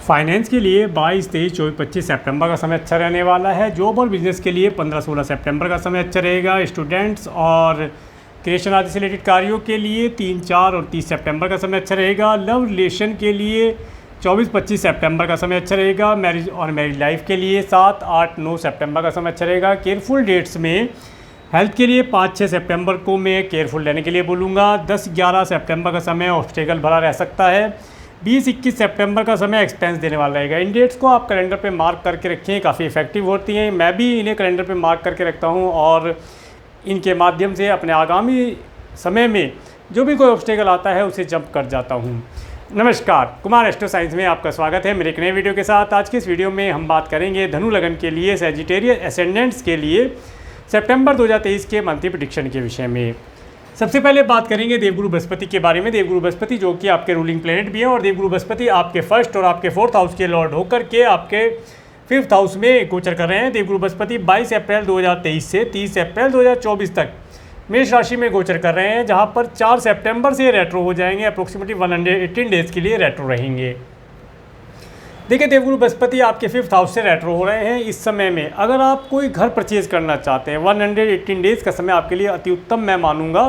Finance के लिए 22, 23, 24, 25 सितंबर का समय अच्छा रहने वाला है। जॉब और बिजनेस के लिए 15, 16 सितंबर का समय अच्छा रहेगा। स्टूडेंट्स और क्रिएशन आदि से रिलेटेड कार्यों के लिए 3, 4 और 30 सितंबर का समय अच्छा रहेगा। लव रिलेशन के लिए 24, 25 सितंबर का समय अच्छा रहेगा। मैरिज और मैरिज लाइफ के लिए 7, 8, 9 सितंबर का समय अच्छा रहेगा। केयरफुल डेट्स में हेल्थ के लिए 5, 6 सितंबर को मैं केयरफुल रहने के लिए बोलूँगा। 10, 11 सितंबर का समय ऑब्स्टेकल भरा रह सकता है। 20, 21 सितंबर का समय एक्सपेंस देने वाला रहेगा। इन डेट्स को आप कैलेंडर पे मार्क करके रखें, काफ़ी इफेक्टिव होती हैं। मैं भी इन्हें कैलेंडर पे मार्क करके रखता हूँ और इनके माध्यम से अपने आगामी समय में जो भी कोई ऑब्स्टेकल आता है उसे जंप कर जाता हूँ। नमस्कार, कुमार एस्ट्रो साइंस में आपका स्वागत है मेरे एक नए वीडियो के साथ। आज की इस वीडियो में हम बात करेंगे धनु लगन के लिए सैजिटेरियस एसेंडेंट्स के लिए सितंबर 2023 के मंथली प्रेडिक्शन के विषय में। सबसे पहले बात करेंगे देवगुरु बृहस्पति के बारे में। देवगुरु बृहस्पति जो कि आपके रूलिंग प्लेनेट भी हैं और देवगुरु बृहस्पति आपके फर्स्ट और आपके फोर्थ हाउस के लॉर्ड होकर के आपके फिफ्थ हाउस में गोचर कर रहे हैं। देवगुरु बृहस्पति 22 अप्रैल 2023 से 30 अप्रैल 2024 तक मेष राशि में गोचर कर रहे हैं, जहां पर 4 सितंबर से रेट्रो हो जाएंगे। अप्रोक्सीमेटली 118 डेज के लिए रेट्रो रहेंगे। देखिए, देवगुरु बृहस्पति आपके फिफ्थ हाउस से रेट्रो हो रहे हैं। इस समय में अगर आप कोई घर परचेज करना चाहते हैं, 118 डेज़ का समय आपके लिए अति उत्तम मैं मानूंगा।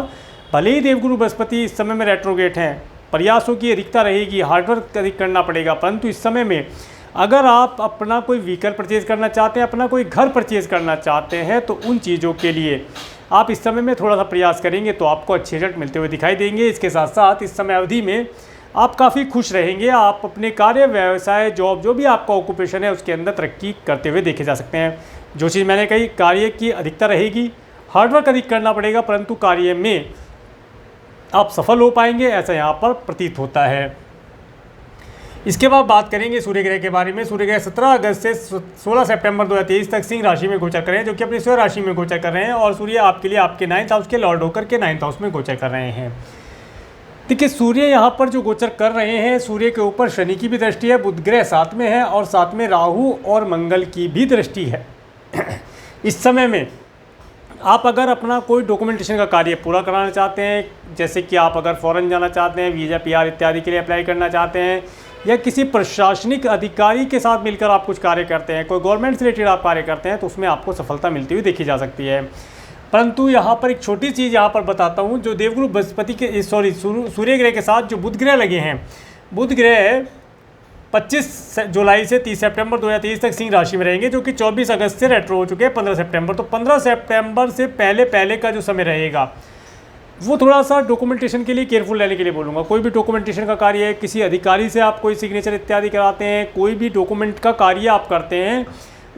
भले ही देवगुरु बृहस्पति इस समय में रेट्रोगेट हैं, प्रयासों की अधिकता रहेगी, हार्डवर्क अधिक करना पड़ेगा, परंतु इस समय में अगर आप अपना कोई व्हीकल परचेज करना चाहते हैं, अपना कोई घर परचेज करना चाहते हैं, तो उन चीज़ों के लिए आप इस समय में थोड़ा सा प्रयास करेंगे तो आपको अच्छे रिजल्ट मिलते हुए दिखाई देंगे। इसके साथ साथ इस समय अवधि में आप काफ़ी खुश रहेंगे। आप अपने कार्य, व्यवसाय, जॉब, जो भी आपका ऑक्यूपेशन है उसके अंदर तरक्की करते हुए देखे जा सकते हैं। जो चीज़ मैंने कही, कार्य की अधिकता रहेगी, हार्डवर्क अधिक करना पड़ेगा, परंतु कार्य में आप सफल हो पाएंगे, ऐसा यहाँ पर प्रतीत होता है। इसके बाद बात करेंगे सूर्य ग्रह के बारे में। सूर्य ग्रह 17 अगस्त से 16 सितंबर 2023 तक सिंह राशि में गोचर कर रहे हैं, जो कि अपनी स्वयं राशि में गोचर कर रहे हैं और सूर्य आपके लिए आपके 9th हाउस के लॉर्ड होकर के 9th हाउस में गोचर कर रहे हैं। देखिए, सूर्य यहाँ पर जो गोचर कर रहे हैं, सूर्य के ऊपर शनि की भी दृष्टि है, बुध ग्रह साथ में है और साथ में राहु और मंगल की भी दृष्टि है। इस समय में आप अगर अपना कोई डॉक्यूमेंटेशन का कार्य पूरा कराना चाहते हैं, जैसे कि आप अगर फॉरेन जाना चाहते हैं, वीज़ा, PR इत्यादि के लिए अप्लाई करना चाहते हैं, या किसी प्रशासनिक अधिकारी के साथ मिलकर आप कुछ कार्य करते हैं, कोई गवर्नमेंट से रिलेटेड आप कार्य करते हैं, तो उसमें आपको सफलता मिलती हुई देखी जा सकती है। परंतु यहाँ पर एक छोटी चीज़ यहाँ पर बताता हूँ, जो देवगुरु बृहस्पति के सूर्य ग्रह के साथ जो बुध ग्रह लगे हैं, बुध ग्रह 25 जुलाई से 30 सितंबर 2023 तक सिंह राशि में रहेंगे, जो कि 24 अगस्त से रेट्रो हो चुके हैं 15 सितंबर। तो 15 सितंबर से पहले का जो समय रहेगा वो थोड़ा सा डॉक्यूमेंटेशन के लिए केयरफुल रहने के लिए बोलूँगा। कोई भी डॉक्यूमेंटेशन का कार्य है, किसी अधिकारी से आप कोई सिग्नेचर इत्यादि कराते हैं, कोई भी डॉक्यूमेंट का कार्य आप करते हैं,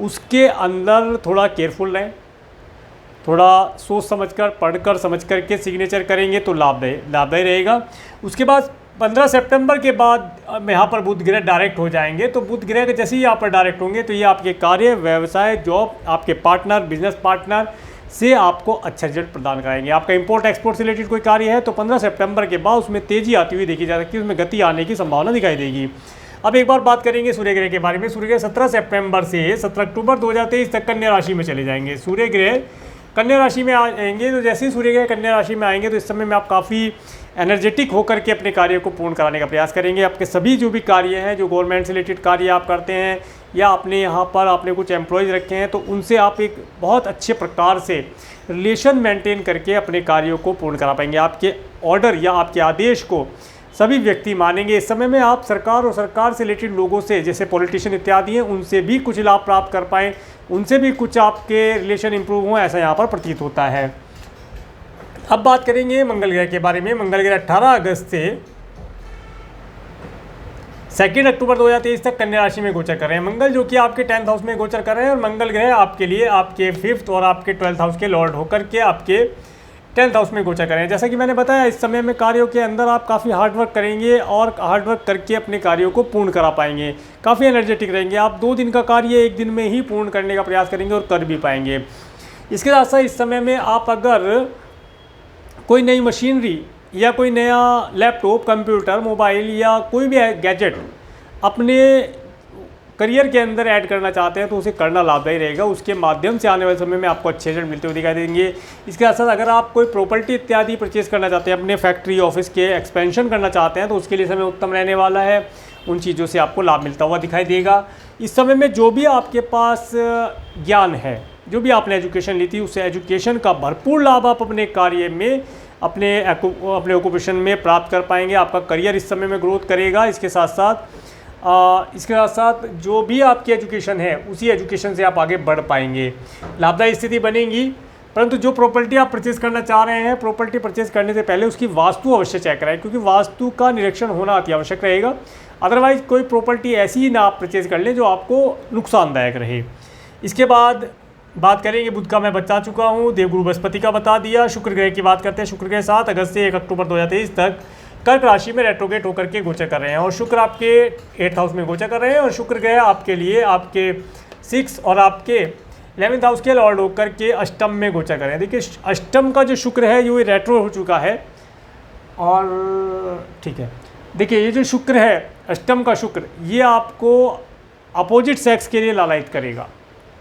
उसके अंदर थोड़ा केयरफुल रहें, थोड़ा सोच समझकर, पढ़कर, समझ कर के सिग्नेचर करेंगे तो लाभदायी रहेगा। उसके बाद 15 सितंबर के बाद यहाँ पर बुध ग्रह डायरेक्ट हो जाएंगे। तो बुध ग्रह के जैसे ही यहाँ पर डायरेक्ट होंगे तो ये आपके कार्य, व्यवसाय, जॉब, आपके पार्टनर, बिजनेस पार्टनर से आपको अच्छा रिजल्ट प्रदान कराएंगे। आपका इंपोर्ट एक्सपोर्ट से रिलेटेड कोई कार्य है तो 15 सितंबर के बाद उसमें तेज़ी आती हुई देखी जा सकती है, उसमें गति आने की संभावना दिखाई देगी। अब एक बार बात करेंगे सूर्य ग्रह के बारे में। सूर्य ग्रह 17 सितंबर से 17 अक्टूबर 2023 तक कन्या राशि में चले जाएंगे। सूर्य ग्रह कन्या राशि में आएंगे, तो जैसे ही सूर्य ग्रह कन्या राशि में आएंगे तो इस समय में आप काफ़ी एनर्जेटिक होकर के अपने कार्य को पूर्ण कराने का प्रयास करेंगे। आपके सभी जो भी कार्य हैं, जो गवर्नमेंट से रिलेटेड कार्य आप करते हैं या अपने यहाँ पर आपने कुछ एम्प्लॉयज़ रखे हैं, तो उनसे आप एक बहुत अच्छे प्रकार से रिलेशन मेंटेन करके अपने कार्यों को पूर्ण करा पाएंगे। आपके ऑर्डर या आपके आदेश को सभी व्यक्ति मानेंगे। इस समय में आप सरकार और सरकार से रिलेटेड लोगों से, जैसे पॉलिटिशियन इत्यादि हैं, उनसे भी कुछ लाभ प्राप्त कर पाएँ, उनसे भी कुछ आपके रिलेशन इंप्रूव हों, ऐसा यहाँ पर प्रतीत होता है। अब बात करेंगे मंगल ग्रह के बारे में। मंगल ग्रह 18 अगस्त से 2 अक्टूबर 2023 तक कन्या राशि में गोचर कर रहे हैं। मंगल जो कि आपके 10th हाउस में गोचर कर रहे हैं और मंगल ग्रह आपके लिए आपके 5th और आपके 12th हाउस के लॉर्ड होकर के आपके 10th हाउस में गोचर कर रहे हैं। जैसा कि मैंने बताया, इस समय में कार्यों के अंदर आप काफ़ी हार्डवर्क करेंगे और हार्डवर्क करके अपने कार्यों को पूर्ण करा पाएंगे, काफ़ी एनर्जेटिक रहेंगे। आप 2 दिन का कार्य 1 दिन में ही पूर्ण करने का प्रयास करेंगे और कर भी पाएंगे। इसके साथ साथ इस समय में आप अगर कोई नई मशीनरी या कोई नया लैपटॉप, कंप्यूटर, मोबाइल या कोई भी गैजेट अपने करियर के अंदर ऐड करना चाहते हैं तो उसे करना लाभदायी रहेगा। उसके माध्यम से आने वाले समय में आपको अच्छे रिजल्ट मिलते हुए दिखाई देंगे। इसके साथ साथ अगर आप कोई प्रॉपर्टी इत्यादि परचेज करना चाहते हैं, अपने फैक्ट्री, ऑफिस के एक्सपेंशन करना चाहते हैं, तो उसके लिए समय उत्तम रहने वाला है। उन चीज़ों से आपको लाभ मिलता हुआ दिखाई देगा। इस समय में जो भी आपके पास ज्ञान है, जो भी आपने एजुकेशन ली थी, उस एजुकेशन का भरपूर लाभ आप अपने कार्य में, अपने ऑक्यूपेशन में प्राप्त कर पाएंगे। आपका करियर इस समय में ग्रोथ करेगा। इसके साथ साथ जो भी आपकी एजुकेशन है, उसी एजुकेशन से आप आगे बढ़ पाएंगे, लाभदायी स्थिति बनेगी। परंतु जो प्रॉपर्टी आप परचेज करना चाह रहे हैं, प्रॉपर्टी परचेज करने से पहले उसकी वास्तु अवश्य चेक कराएं, क्योंकि वास्तु का निरीक्षण होना अति आवश्यक रहेगा। अदरवाइज कोई प्रॉपर्टी ऐसी ही ना आप परचेज कर लें जो आपको नुकसानदायक रहे। इसके बाद बात करेंगे, बुध का मैं बता चुका हूँ, देवगुरु बृहस्पति का बता दिया। शुक्र ग्रह की बात करते हैं। शुक्र ग्रह 7 अगस्त से 1 अक्टूबर 2023 तक कर्क राशि में रेट्रोगेट होकर के गोचर कर रहे हैं, और शुक्र आपके 8th हाउस में गोचर कर रहे हैं। और शुक्र ग्रह आपके लिए आपके 6 और आपके 11th हाउस के लॉर्ड होकर के अष्टम में गोचर कर रहे हैं। देखिए, अष्टम का जो शुक्र है ये रेट्रो हो चुका है, और ठीक है, देखिए ये जो शुक्र है, अष्टम का शुक्र, ये आपको अपोजिट सेक्स के लिए लालायित करेगा,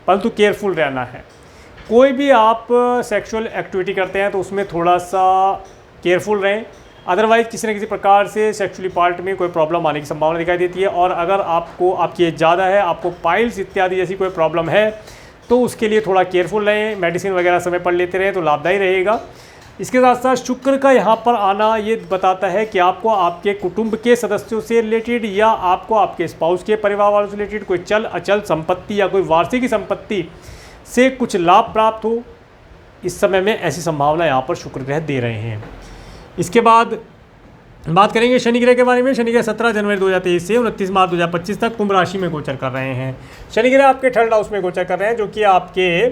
परंतु केयरफुल रहना है। कोई भी आप सेक्सुअल एक्टिविटी करते हैं तो उसमें थोड़ा सा केयरफुल रहें, अदरवाइज किसी न किसी प्रकार से सेक्सुअली पार्ट में कोई प्रॉब्लम आने की संभावना दिखाई देती है। और अगर आपकी एज ज़्यादा है, आपको पाइल्स इत्यादि जैसी कोई प्रॉब्लम है, तो उसके लिए थोड़ा केयरफुल रहें, मेडिसिन वगैरह समय पर लेते रहें तो लाभदायी रहेगा। इसके साथ साथ शुक्र का यहाँ पर आना ये बताता है कि आपको आपके कुटुंब के सदस्यों से रिलेटेड, या आपको आपके स्पाउस के परिवार वालों से रिलेटेड कोई चल अचल संपत्ति या कोई वार्षिक संपत्ति से कुछ लाभ प्राप्त हो। इस समय में ऐसी संभावना यहाँ पर शुक्र ग्रह दे रहे हैं। इसके बाद बात करेंगे शनि ग्रह के बारे में। शनि ग्रह 17 जनवरी 2023 से 29 मार्च 2025 तक कुंभ राशि में गोचर कर रहे हैं। शनि ग्रह आपके 3rd हाउस में गोचर कर रहे हैं, जो कि आपके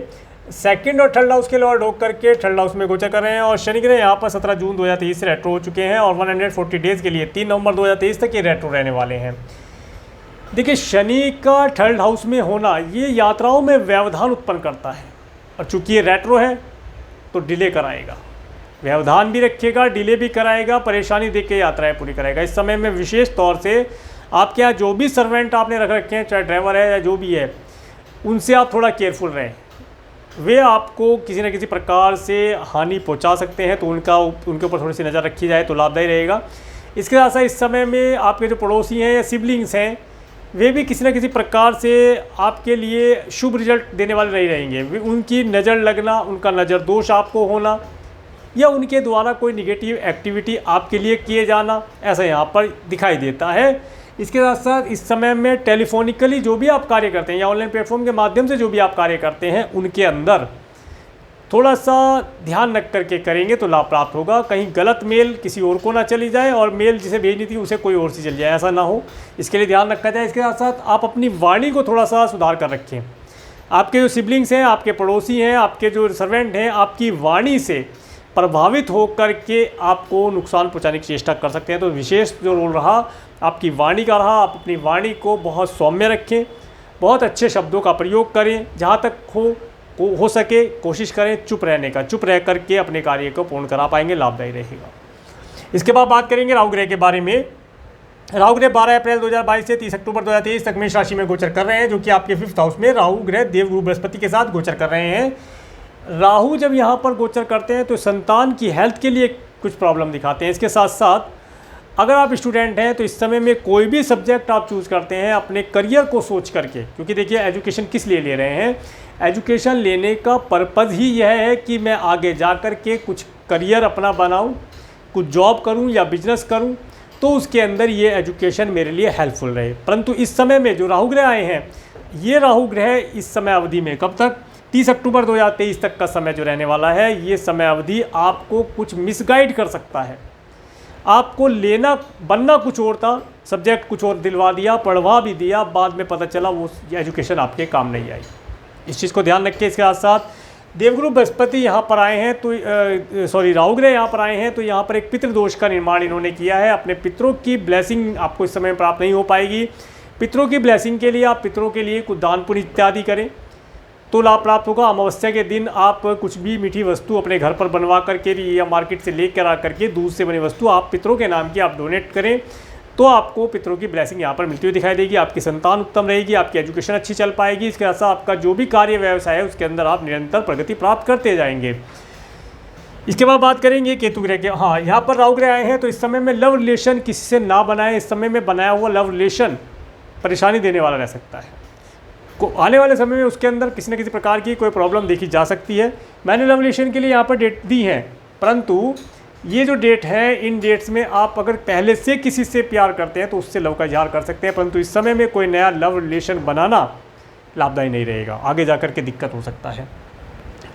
2nd और 3rd हाउस के लॉर्ड होकर के 3rd हाउस में गोचर कर रहे हैं। और शनि ग्रह यहाँ पर 17 जून 2023 से रेट्रो हो चुके हैं, और 140 डेज़ के लिए 3 नवंबर 2023 तक ये रेट्रो रहने वाले हैं। देखिए, शनि का 3rd हाउस में होना ये यात्राओं में व्यवधान उत्पन्न करता है, और चूंकि ये रेट्रो है तो डिले कराएगा, व्यवधान भी रखेगा, डिले भी कराएगा, परेशानी देख के यात्राएं पूरी कराएगा। इस समय में विशेष तौर से आपके यहाँ जो भी सर्वेंट आपने रख रखे हैं, चाहे ड्राइवर है या जो भी है, उनसे आप थोड़ा केयरफुल रहें। वे आपको किसी न किसी प्रकार से हानि पहुंचा सकते हैं, तो उनके ऊपर थोड़ी सी नज़र रखी जाए तो लाभदायी रहेगा। इसके साथ साथ इस समय में आपके जो पड़ोसी हैं या सिबलिंग्स हैं, वे भी किसी न किसी प्रकार से आपके लिए शुभ रिजल्ट देने वाले नहीं रहेंगे। उनकी नज़र लगना, उनका नज़र दोष आपको होना, या उनके द्वारा कोई निगेटिव एक्टिविटी आपके लिए किए जाना, ऐसा यहाँ पर दिखाई देता है। इसके साथ साथ इस समय में टेलीफोनिकली जो भी आप कार्य करते हैं या ऑनलाइन प्लेटफॉर्म के माध्यम से जो भी आप कार्य करते हैं, उनके अंदर थोड़ा सा ध्यान रख करके करेंगे तो लाभ प्राप्त होगा। कहीं गलत मेल किसी और को ना चली जाए, और मेल जिसे भेजनी थी उसे कोई और सी चल जाए, ऐसा ना हो, इसके लिए ध्यान रखा जाए। इसके साथ साथ आप अपनी वाणी को थोड़ा सा सुधार कर रखें। आपके जो सिबलिंग्स हैं, आपके पड़ोसी हैं, आपके जो सर्वेंट हैं, आपकी वाणी से प्रभावित होकर के आपको नुकसान पहुंचाने की चेष्टा कर सकते हैं। तो विशेष जो रोल रहा आपकी वाणी का रहा। आप अपनी वाणी को बहुत सौम्य रखें, बहुत अच्छे शब्दों का प्रयोग करें, जहाँ तक हो सके कोशिश करें चुप रहने का। चुप रह करके अपने कार्य को पूर्ण करा पाएंगे, लाभदायी रहेगा। इसके बाद बात करेंगे राहु ग्रह के बारे में। राहु ग्रह 12 अप्रैल 2022 से 30 अक्टूबर 2023 तक मेष राशि में गोचर कर रहे हैं, जो कि आपके 5th हाउस में राहु ग्रह देवगुरु बृहस्पति के साथ गोचर कर रहे हैं। राहु जब यहाँ पर गोचर करते हैं तो संतान की हेल्थ के लिए कुछ प्रॉब्लम दिखाते हैं। इसके साथ साथ अगर आप स्टूडेंट हैं तो इस समय में कोई भी सब्जेक्ट आप चूज़ करते हैं अपने करियर को सोच करके, क्योंकि देखिए एजुकेशन किस लिए ले रहे हैं, एजुकेशन लेने का पर्पज़ ही यह है कि मैं आगे जा कर के कुछ करियर अपना बनाऊं, कुछ जॉब करूं या बिजनेस करूं, तो उसके अंदर ये एजुकेशन मेरे लिए हेल्पफुल रहे। परंतु इस समय में जो राहु ग्रह आए हैं, ये राहु ग्रह इस समय अवधि में कब तक, 30 अक्टूबर 2023 तक का समय जो रहने वाला है, ये समय अवधि आपको कुछ मिसगाइड कर सकता है। आपको बनना कुछ और था, सब्जेक्ट कुछ और दिलवा दिया, पढ़वा भी दिया, बाद में पता चला वो एजुकेशन आपके काम नहीं आई। इस चीज़ को ध्यान रखें। इसके साथ साथ देवगुरु बृहस्पति यहाँ पर आए हैं तो राहु ग्रह यहाँ पर आए हैं तो यहाँ पर एक पितृदोष का निर्माण इन्होंने किया है। अपने पितरों की ब्लेसिंग आपको इस समय प्राप्त नहीं हो पाएगी। पितरों की ब्लेसिंग के लिए आप पितरों के लिए कुछ दान पुण्य इत्यादि करें तो लाभ प्राप्त होगा। अमावस्या के दिन आप कुछ भी मीठी वस्तु अपने घर पर बनवा करके या मार्केट से लेकर आ करके दूध से बनी वस्तु आप पितरों के नाम की आप डोनेट करें, तो आपको पितरों की ब्लेसिंग यहाँ पर मिलती हुई दिखाई देगी। आपकी संतान उत्तम रहेगी, आपकी एजुकेशन अच्छी चल पाएगी। इसके साथ आपका जो भी कार्य व्यवसाय है उसके अंदर आप निरंतर प्रगति प्राप्त करते जाएंगे। इसके बाद बात करेंगे केतु ग्रह के। हाँ, यहाँ पर राहु ग्रह आए हैं तो इस समय में लव रिलेशन किसी से ना बनाए। इस समय में बनाया हुआ लव रिलेशन परेशानी देने वाला रह सकता है। आने वाले समय में उसके अंदर किसी न किसी प्रकार की कोई प्रॉब्लम देखी जा सकती है। मैंने लव रिलेशन के लिए यहाँ पर डेट दी है, परंतु ये जो डेट है, इन डेट्स में आप अगर पहले से किसी से प्यार करते हैं तो उससे लव का इजहार कर सकते हैं, परंतु इस समय में कोई नया लव रिलेशन बनाना लाभदायी नहीं रहेगा, आगे जाकर के दिक्कत हो सकता है।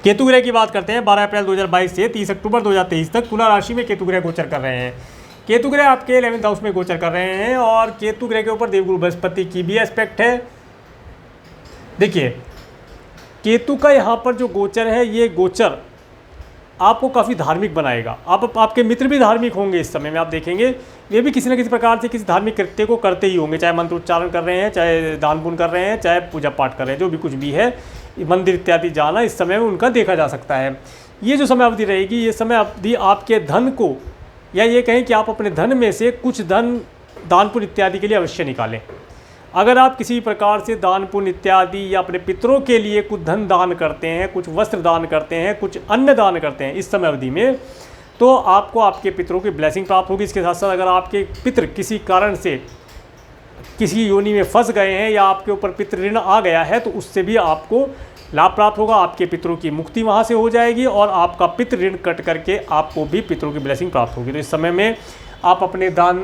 केतु ग्रह की बात करते हैं। 12 अप्रैल 2022 से 30 अक्टूबर 2023 तक तुला राशि में केतु ग्रह गोचर कर रहे हैं। केतु ग्रह आपके 11th हाउस में गोचर कर रहे हैं और केतु ग्रह के ऊपर देवगुरु बृहस्पति की भी एस्पेक्ट है। देखिए, केतु का यहाँ पर जो गोचर है, ये गोचर आपको काफ़ी धार्मिक बनाएगा। आपके मित्र भी धार्मिक होंगे इस समय में, आप देखेंगे वे भी किसी न किसी प्रकार से किसी धार्मिक कृत्य को करते ही होंगे, चाहे मंत्र उच्चारण कर रहे हैं, चाहे दान पुण्य कर रहे हैं, चाहे पूजा पाठ कर रहे हैं, जो भी कुछ भी है, मंदिर इत्यादि जाना इस समय में उनका देखा जा सकता है। ये जो समय अवधि रहेगी, ये समय अवधि आपके धन को, या ये कहें कि आप अपने धन में से कुछ धन दान पुण्य इत्यादि के लिए अवश्य निकालें। अगर आप किसी प्रकार से दान पुण्य इत्यादि या अपने पितरों के लिए कुछ धन दान करते हैं, कुछ वस्त्र दान करते हैं, कुछ अन्न दान करते हैं इस समय अवधि में, तो आपको आपके पितरों की ब्लेसिंग प्राप्त होगी। इसके साथ साथ अगर आपके पितर किसी कारण से किसी योनि में फंस गए हैं या आपके ऊपर पितृ ऋण आ गया है, तो उससे भी आपको लाभ प्राप्त होगा। आपके पितरों की मुक्ति वहाँ से हो जाएगी और आपका पितृ ऋण कट करके आपको भी पितरों की ब्लेसिंग प्राप्त होगी। तो इस समय में आप अपने दान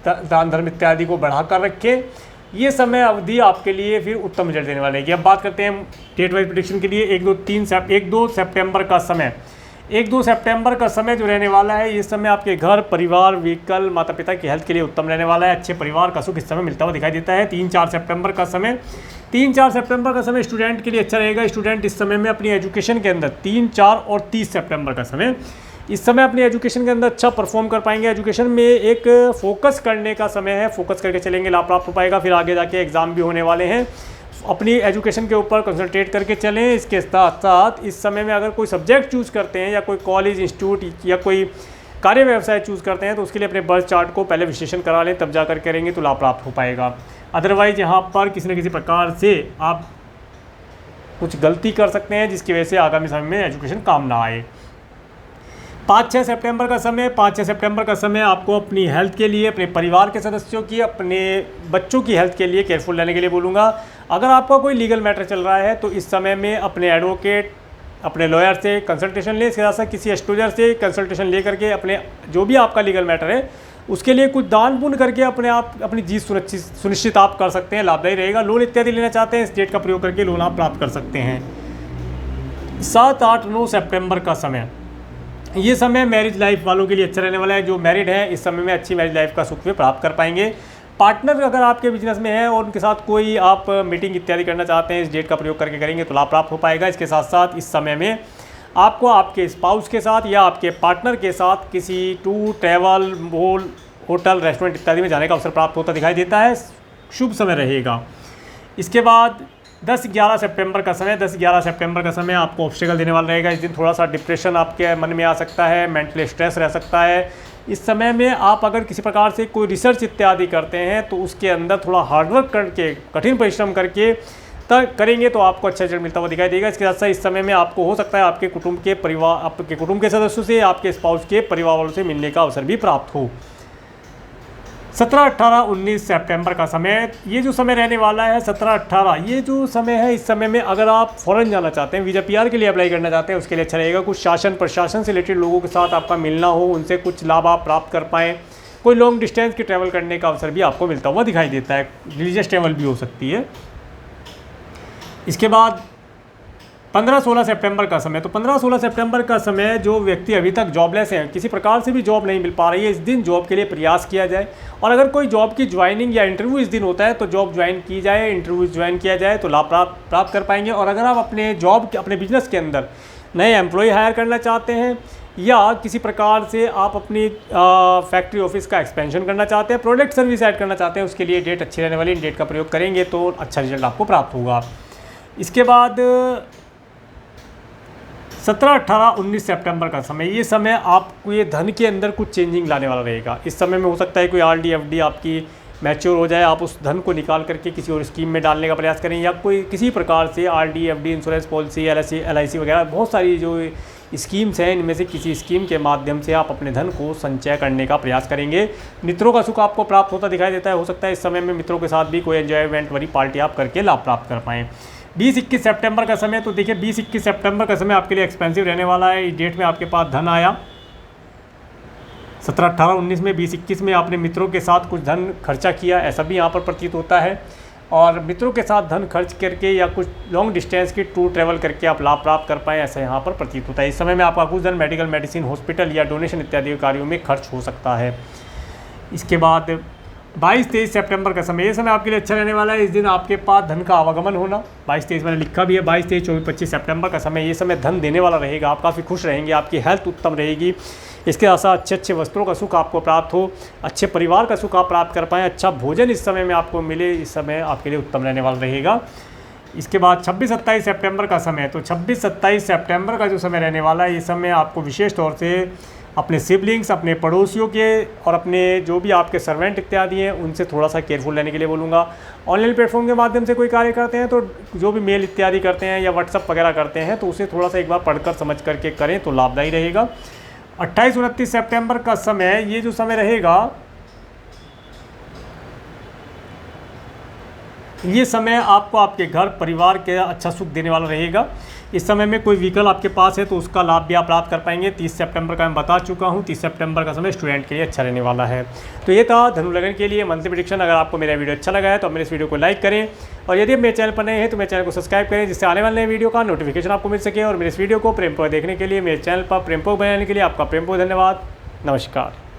धर्म इत्यादि को बढ़ा कर रखें। ये समय अवधि आपके लिए फिर उत्तम रिजल्ट देने वाले है। अब बात करते हैं डेट वाइज प्रेडिक्शन के लिए। 1-2 सितंबर का समय, 1-2 सितंबर का समय जो रहने वाला है, ये समय आपके घर, परिवार, व्हीकल, माता पिता की हेल्थ के लिए उत्तम रहने वाला है। अच्छे परिवार का सुख इस समय मिलता हुआ दिखाई देता है। 3-4 सितंबर का समय, 3-4 सितंबर का समय स्टूडेंट के लिए अच्छा रहेगा। स्टूडेंट इस समय में अपनी एजुकेशन के अंदर 3, 4 और 30 सितंबर का समय, इस समय अपनी एजुकेशन के अंदर अच्छा परफॉर्म कर पाएंगे। एजुकेशन में एक फोकस करने का समय है, फोकस करके चलेंगे, लाभ प्राप्त हो पाएगा। फिर आगे जाके एग्ज़ाम भी होने वाले हैं, अपनी एजुकेशन के ऊपर कंसंट्रेट करके चलें। इसके साथ साथ इस समय में अगर कोई सब्जेक्ट चूज़ करते हैं या कोई कॉलेज, इंस्टीट्यूट या कोई कार्य व्यवसाय चूज़ करते हैं, तो उसके लिए अपने बर्थ चार्ट को पहले विश्लेषण करा लें, तब जाकर करेंगे तो लाभ प्राप्त हो पाएगा। अदरवाइज यहाँ पर किसी न किसी प्रकार से आप कुछ गलती कर सकते हैं, जिसकी वजह से आगामी समय में एजुकेशन काम ना आए। 5-6 सितंबर का समय, 5-6 सितंबर का समय आपको अपनी हेल्थ के लिए, अपने परिवार के सदस्यों की, अपने बच्चों की हेल्थ के लिए केयरफुल रहने के लिए बोलूँगा। अगर आपका कोई लीगल मैटर चल रहा है तो इस समय में अपने एडवोकेट, अपने लॉयर से कंसल्टेशन लें। इसके साथ साथ किसी एस्ट्रोलॉजर से कंसल्टेशन ले करके अपने जो भी आपका लीगल मैटर है उसके लिए कुछ दान पुण्य करके अपनी जीत सुनिश्चित आप कर सकते हैं, लाभदायी रहेगा। लोन इत्यादि लेना चाहते हैं, इस डेट का प्रयोग करके लोन आप प्राप्त कर सकते हैं। 7-8-9 सितंबर का समय, ये समय मैरिज लाइफ वालों के लिए अच्छा रहने वाला है। जो मैरिड है इस समय में अच्छी मैरिज लाइफ का सुख भी प्राप्त कर पाएंगे। पार्टनर अगर आपके बिजनेस में है और उनके साथ कोई आप मीटिंग इत्यादि करना चाहते हैं, इस डेट का प्रयोग करके करेंगे तो लाभ प्राप्त हो पाएगा। इसके साथ साथ इस समय में आपको आपके स्पाउस के साथ या आपके पार्टनर के साथ किसी tour, travel, mall, hotel, restaurant इत्यादि में जाने का अवसर प्राप्त होता दिखाई देता है। शुभ समय रहेगा। इसके बाद 10-11 सितंबर का समय, 10-11 सितंबर का समय आपको ऑब्स्टेकल देने वाला रहेगा। इस दिन थोड़ा सा डिप्रेशन आपके मन में आ सकता है, मेंटली स्ट्रेस रह सकता है। इस समय में आप अगर किसी प्रकार से कोई रिसर्च इत्यादि करते हैं तो उसके अंदर थोड़ा हार्डवर्क करके, कठिन परिश्रम करके करेंगे तो आपको अच्छा रिजल्ट मिलता हुआ दिखाई देगा। इसके साथ साथ इस समय में आपको हो सकता है आपके कुटुंब के सदस्यों से, आपके स्पाउस के परिवार वालों से मिलने का अवसर भी प्राप्त हो। 17-18-19 सितंबर का समय, ये जो समय रहने वाला है 17-18, ये जो समय है, इस समय में अगर आप फॉरेन जाना चाहते हैं, वीज़ा PR के लिए अप्लाई करना चाहते हैं, उसके लिए अच्छा रहेगा। कुछ शासन प्रशासन से रिलेटेड लोगों के साथ आपका मिलना हो, उनसे कुछ लाभ आप प्राप्त कर पाएँ। कोई लॉन्ग डिस्टेंस की ट्रैवल करने का अवसर भी आपको मिलता हुआ दिखाई देता है। रिलीजियस ट्रैवल भी हो सकती है। इसके बाद 15-16 सितंबर का समय, तो 15-16 सितंबर का समय जो व्यक्ति अभी तक जॉबलेस हैं, किसी प्रकार से भी जॉब नहीं मिल पा रही है, इस दिन जॉब के लिए प्रयास किया जाए। और अगर कोई जॉब की ज्वाइनिंग या इंटरव्यू इस दिन होता है तो जॉब ज्वाइन की जाए, इंटरव्यू ज्वाइन किया जाए तो लाभ प्राप्त कर पाएंगे। और अगर आप अपने बिजनेस के अंदर नए एम्प्लॉय हायर करना चाहते हैं या किसी प्रकार से आप अपनी फैक्ट्री ऑफिस का एक्सपेंशन करना चाहते हैं, प्रोडक्ट सर्विस ऐड करना चाहते हैं, उसके लिए डेट अच्छी रहने वाली, इन डेट का प्रयोग करेंगे तो अच्छा रिजल्ट आपको प्राप्त होगा। इसके बाद 17-18-19 सितंबर का समय, ये समय आपको ये धन के अंदर कुछ चेंजिंग लाने वाला रहेगा। इस समय में हो सकता है कोई RD FD आपकी मैच्योर हो जाए, आप उस धन को निकाल करके किसी और स्कीम में डालने का प्रयास करें, या कोई किसी प्रकार से RD FD, insurance policy, LIC वगैरह बहुत सारी जो स्कीम्स हैं, इनमें से किसी स्कीम के माध्यम से आप अपने धन को संचय करने का प्रयास करेंगे। मित्रों का सुख आपको प्राप्त होता दिखाई देता है। हो सकता है इस समय में मित्रों के साथ भी कोई एंजॉयमेंट वाली पार्टी आप करके लाभ प्राप्त कर पाएँ। 20-21 सितंबर का समय, तो देखिए 20-21 सितंबर का समय आपके लिए एक्सपेंसिव रहने वाला है। इस डेट में आपके पास धन आया 17, 18, 19 में, 20-21 में आपने मित्रों के साथ कुछ धन खर्चा किया, ऐसा भी यहाँ पर प्रतीत होता है। और मित्रों के साथ धन खर्च करके या कुछ लॉन्ग डिस्टेंस की टूर ट्रैवल करके आप लाभ प्राप्त कर पाएँ, ऐसा यहाँ पर प्रतीत होता है। इस समय में आपका कुछ धन मेडिकल, मेडिसिन, हॉस्पिटल या डोनेशन इत्यादि कार्यों में खर्च हो सकता है। इसके बाद 22-23 सितंबर का समय, ये समय आपके लिए अच्छा रहने वाला है। इस दिन आपके पास धन का आवागमन होना, 22-23 मैंने लिखा भी है, 22, 23, 24, 25 सितंबर का समय, ये समय धन देने वाला रहेगा। आप काफ़ी खुश रहेंगे, आपकी हेल्थ उत्तम रहेगी। इसके साथ अच्छे वस्त्रों का सुख आपको प्राप्त हो, अच्छे परिवार का सुख आप प्राप्त कर पाएँ, अच्छा भोजन इस समय में आपको मिले, इस समय आपके लिए उत्तम रहने वाला रहेगा। इसके बाद 26-27 सितंबर का समय, तो 26-27 सितंबर का जो समय रहने वाला है, ये समय आपको विशेष तौर से अपने सिबलिंग्स, अपने पड़ोसियों के और अपने जो भी आपके सर्वेंट इत्यादि हैं उनसे थोड़ा सा केयरफुल रहने के लिए बोलूँगा। ऑनलाइन प्लेटफॉर्म के माध्यम से कोई कार्य करते हैं तो जो भी मेल इत्यादि करते हैं या व्हाट्सअप वगैरह करते हैं तो उसे थोड़ा सा एक बार पढ़कर समझ करके करें तो लाभदायी रहेगा। 28-29 सितंबर का समय, ये जो समय रहेगा, ये समय आपको आपके घर परिवार के अच्छा सुख देने वाला रहेगा। इस समय में कोई व्हीकल आपके पास है तो उसका लाभ भी आप प्राप्त कर पाएंगे। 30 सितंबर का मैं बता चुका हूँ, 30 सितंबर का समय स्टूडेंट के लिए अच्छा रहने वाला है। तो ये था धनु लगन के लिए मंथली प्रेडिक्शन। अगर आपको मेरा वीडियो अच्छा लगा है तो मेरे इस वीडियो को लाइक करें और यदि आप मेरे चैनल पर नए हैं तो मेरे चैनल को सब्सक्राइब करें, जिससे आने वाले वीडियो का नोटिफिकेशन आपको मिल सके। और मेरे इस वीडियो को प्रेमपूर्वक देखने के लिए, मेरे चैनल पर प्रेमपूर्वक बनाने के लिए आपका प्रेमपूर्वक धन्यवाद। नमस्कार।